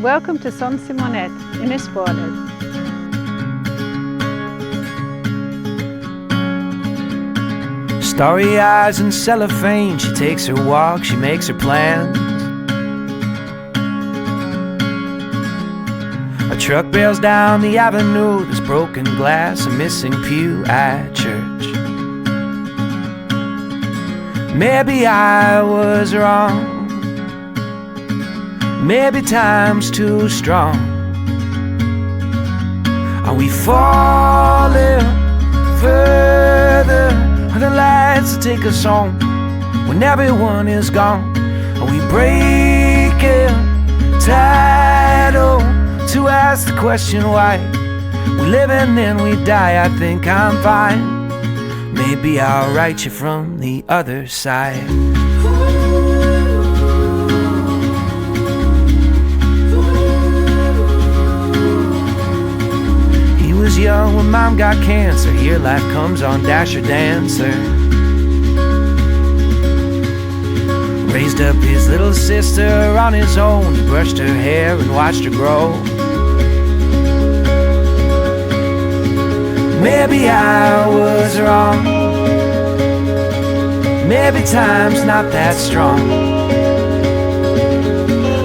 welcome to Son Simonet in Esporles. Starry eyes and cellophane, she takes her walk, she makes her plans. A truck bails down the avenue, there's broken glass, a missing pew at church. Maybe I was wrong, maybe time's too strong. Are we falling further? Are the lights that take us home when everyone is gone? Are we breaking title to ask the question why? We live and then we die, I think I'm fine. Maybe I'll write you from the other side. He was young when mom got cancer. Here life comes on Dasher Dancer. Raised up his little sister on his own. He brushed her hair and watched her grow. Maybe I was wrong, maybe time's not that strong.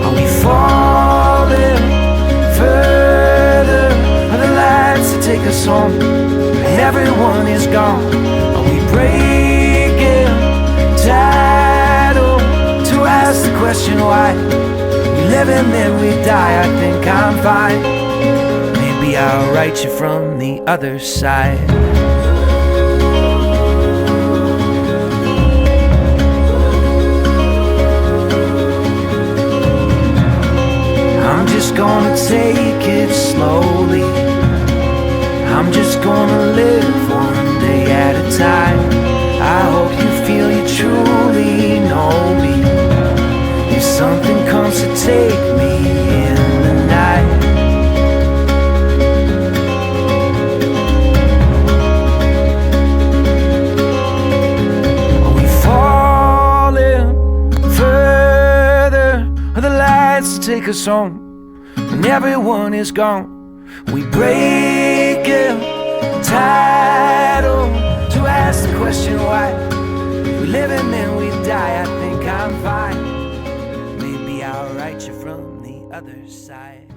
Are we falling further? Are the lights that take us home and everyone is gone? Are we breaking title to ask the question why? We live and then we die, I think I'm fine. Maybe I'll write you from the other side. I'm just gonna take it slowly. I'm just gonna live one day at a time. I hope you feel you truly know me. If something comes to take me in the night, take us home when everyone is gone. We break a title to ask the question why. We live and then we die, I think I'm fine. Maybe I'll write you from the other side.